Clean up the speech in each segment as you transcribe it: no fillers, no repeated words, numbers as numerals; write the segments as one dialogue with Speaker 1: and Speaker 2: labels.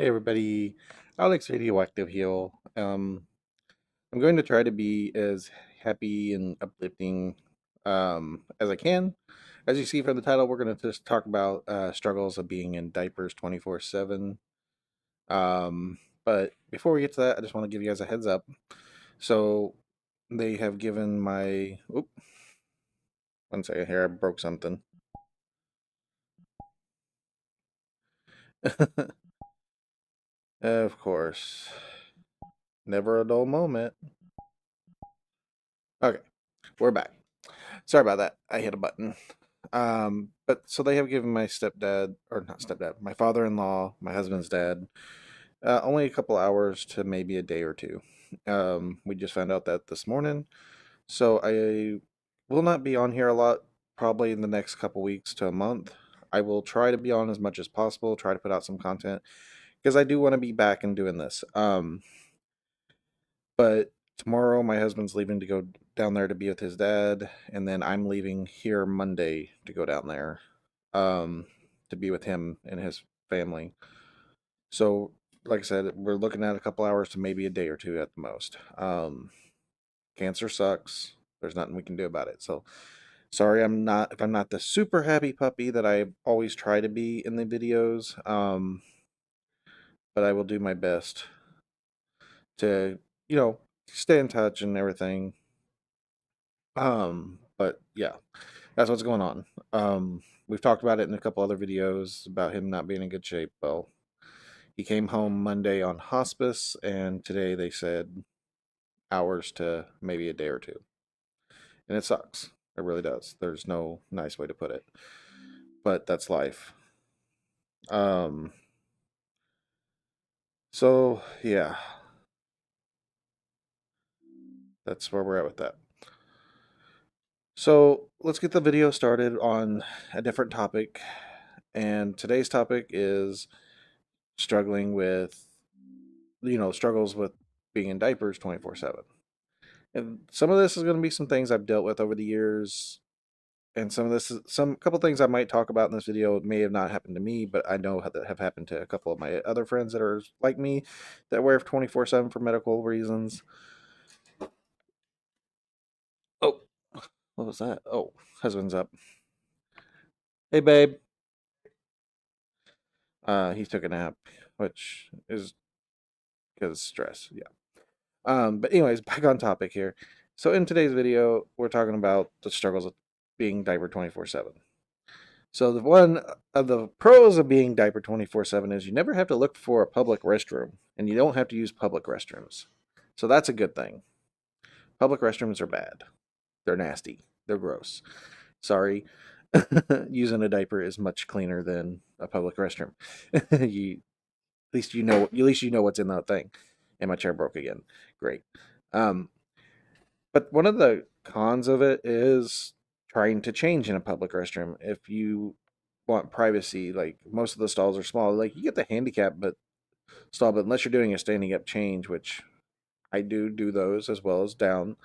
Speaker 1: Hey everybody, Alex Radioactive here. I'm going to try to be as happy and uplifting as I can. As you see from the title, we're going to just talk about struggles of being in diapers 24/7. But before we get to that, I just want to give you guys a heads up. So they have given my, oop, one second here, I broke something. Of course, never a dull moment. Okay, we're back. Sorry about that. I hit a button. But so they have given my stepdad, or not stepdad, my father-in-law, my husband's dad, only a couple hours to maybe a day or two. We just found out that this morning. So I will not be on here a lot, probably in the next couple weeks to a month. I will try to be on as much as possible, try to put out some content, because I do want to be back and doing this. But tomorrow my husband's leaving to go down there to be with his dad, and then I'm leaving here Monday to go down there um, to be with him and his family. So, like I said, we're looking at a couple hours to maybe a day or two at the most. Cancer sucks. There's nothing we can do about it. So, sorry, I'm not if I'm not the super happy puppy that I always try to be in the videos. But I will do my best to, you know, stay in touch and everything. But yeah, that's what's going on. We've talked about it in a couple other videos about him not being in good shape. Well, he came home Monday on hospice, and today they said hours to maybe a day or two. And it sucks. It really does. There's no nice way to put it. But that's life. Um, so yeah, that's where we're at with that. So let's get the video started on a different topic. And today's topic is struggling with, struggles with being in diapers 24/7. And some of this is going to be some things I've dealt with over the years, and some of this is some couple things I might talk about in this video may have not happened to me, but I know that have happened to a couple of my other friends that are like me that wear 24/7 for medical reasons. Oh, what was that? Oh, husband's up. Hey, babe. He took a nap, which is because stress. Yeah. But anyways, back on topic here. So in today's video, we're talking about the struggles of being diaper 24/7. So the one of the pros of being diaper 24/7 is you never have to look for a public restroom, and you don't have to use public restrooms. So that's a good thing. Public restrooms are bad. They're nasty. They're gross. Sorry. Using a diaper is much cleaner than a public restroom. At least you know what's in that thing. And my chair broke again. Great. Um, but one of the cons of it is trying to change in a public restroom. If you want privacy, like most of the stalls are small, like you get the handicap but stall, but unless you're doing a standing up change, which I do those as well as down.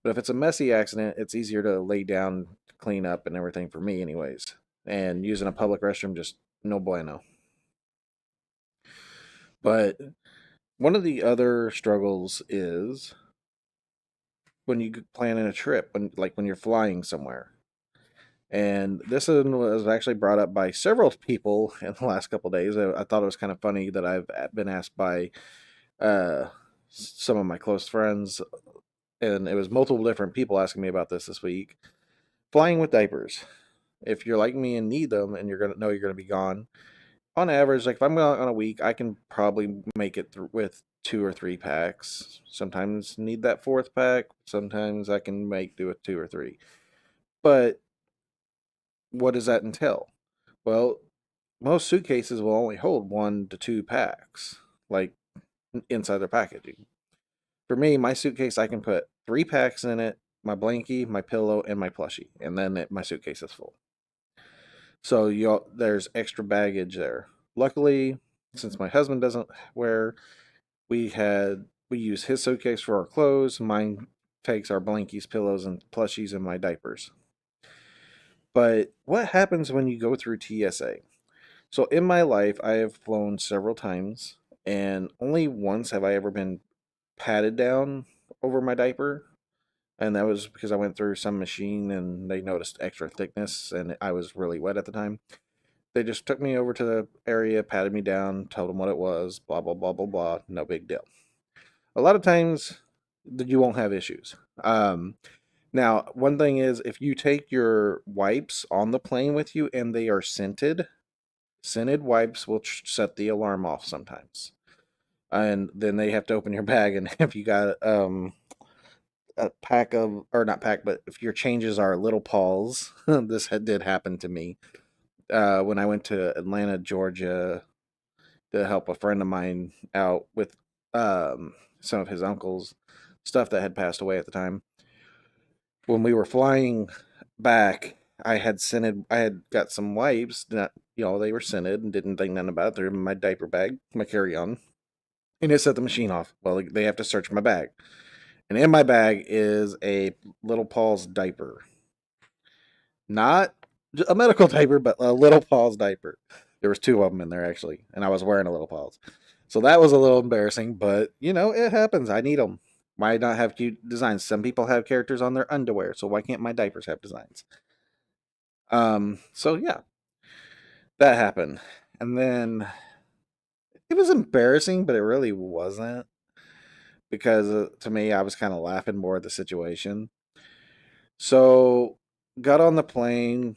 Speaker 1: But if it's a messy accident, it's easier to lay down, clean up, and everything for me, anyways. And using a public restroom, just no bueno. But one of the other struggles is when you plan in a trip, when you're flying somewhere. And this one was actually brought up by several people in the last couple days. I thought it was kind of funny that I've been asked by uh, some of my close friends, and it was multiple different people asking me about this week. Flying with diapers. If you're like me and need them, and you're gonna know you're gonna be gone, on average, like if I'm going on a week, I can probably make it through with 2 or 3 packs. Sometimes need that fourth pack. Sometimes I can make do with 2 or 3. But what does that entail? Well, most suitcases will only hold 1 to 2 packs, like inside their packaging. For me, my suitcase, I can put 3 packs in it, my blankie, my pillow, and my plushie, and then my suitcase is full. So there's extra baggage there. Luckily, since my husband doesn't wear, we use his suitcase for our clothes. Mine takes our blankies, pillows, and plushies, and my diapers. But what happens when you go through TSA? So in my life, I have flown several times, and only once have I ever been patted down over my diaper. And that was because I went through some machine and they noticed extra thickness, and I was really wet at the time. They just took me over to the area, patted me down, told them what it was, blah, blah, blah, blah, blah. No big deal. A lot of times, you won't have issues. Now, one thing is if you take your wipes on the plane with you and they are scented wipes will set the alarm off sometimes. And then they have to open your bag, and if you got a pack of, or not pack, but if your changes are little paws, did happen to me when I went to Atlanta, Georgia, to help a friend of mine out with some of his uncle's stuff that had passed away at the time. When we were flying back, I had got some wipes. Not, they were scented and didn't think nothing about it. They're in my diaper bag, my carry-on, and it set the machine off. Well, they have to search my bag, and in my bag is a little Paul's diaper, not a medical diaper, but a little Paul's diaper. There was two of them in there actually, and I was wearing a little Paul's, so that was a little embarrassing. But it happens. I need them. Why not have cute designs? Some people have characters on their underwear, so why can't my diapers have designs? So yeah, that happened. And then it was embarrassing, but it really wasn't because to me, I was kind of laughing more at the situation. So got on the plane,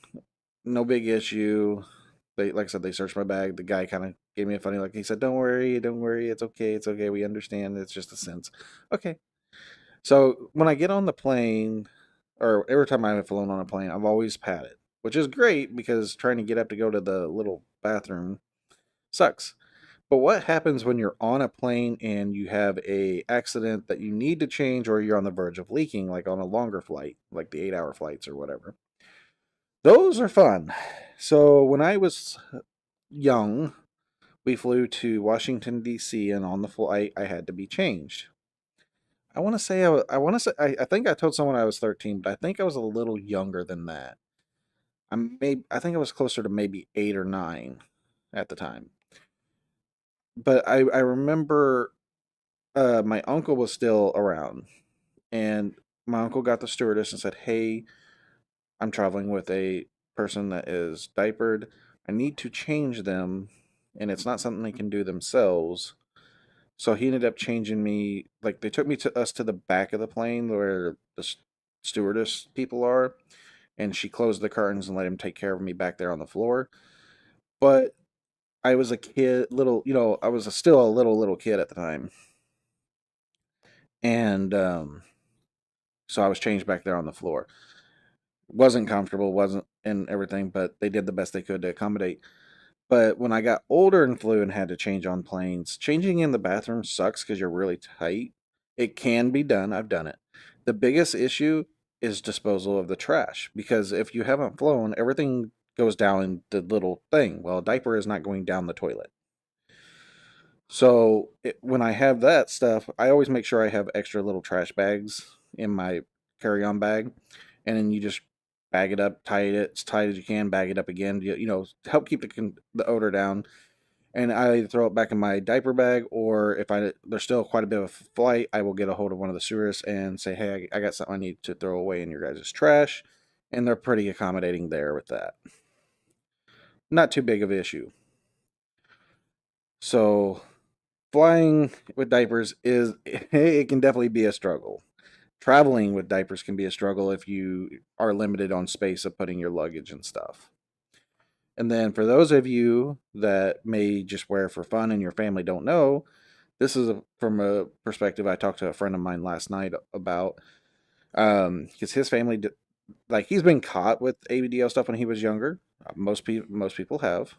Speaker 1: no big issue. They, like I said, they searched my bag. The guy kind of gave me a funny look. He said, "Don't worry, don't worry. It's okay. It's okay. We understand. It's just a sense." Okay. So when I get on the plane, or every time I've flown on a plane, I've always padded, which is great because trying to get up to go to the little bathroom sucks. But what happens when you're on a plane and you have a accident that you need to change, or you're on the verge of leaking, like on a longer flight, like the 8-hour flights or whatever? Those are fun. So when I was young, we flew to Washington D.C. and on the flight I had to be changed. I want to say I want to say I think I told someone I was 13, but I think I was a little younger than that. I think I was closer to maybe 8 or 9 at the time. But I remember my uncle was still around, and my uncle got the stewardess and said, "Hey, I'm traveling with a person that is diapered. I need to change them, and it's not something they can do themselves." So he ended up changing me. Like they took me to us to the back of the plane where the stewardess people are, and she closed the curtains and let him take care of me back there on the floor. But I was a kid, I was still a little kid at the time, and so I was changed back there on the floor. Wasn't comfortable, wasn't and everything, but they did the best they could to accommodate. But when I got older and flew and had to change on planes, changing in the bathroom sucks because you're really tight. It can be done. I've done it. The biggest issue is disposal of the trash because if you haven't flown, everything goes down the little thing. Well, a diaper is not going down the toilet. So when I have that stuff, I always make sure I have extra little trash bags in my carry-on bag, and then you just bag it up, tie it as tight as you can, bag it up again, help keep the odor down. And I either throw it back in my diaper bag, or if there's still quite a bit of a flight, I will get a hold of one of the stewards and say, "Hey, I got something I need to throw away in your guys' trash," and they're pretty accommodating there with that. Not too big of an issue. So flying with diapers it can definitely be a struggle. Traveling with diapers can be a struggle if you are limited on space of putting your luggage and stuff. And then for those of you that may just wear for fun and your family don't know, this is from a perspective I talked to a friend of mine last night about. Because his family, like he's been caught with ABDL stuff when he was younger. Most people have.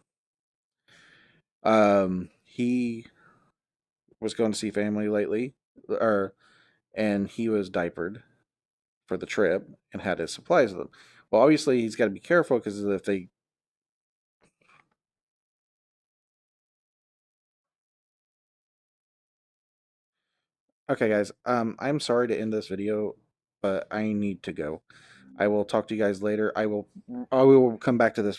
Speaker 1: He was going to see family lately, or and he was diapered for the trip and had his supplies with him. Well, obviously he's got to be careful because if they okay, guys, I'm sorry to end this video, but I need to go. I will talk to you guys later. I will come back to this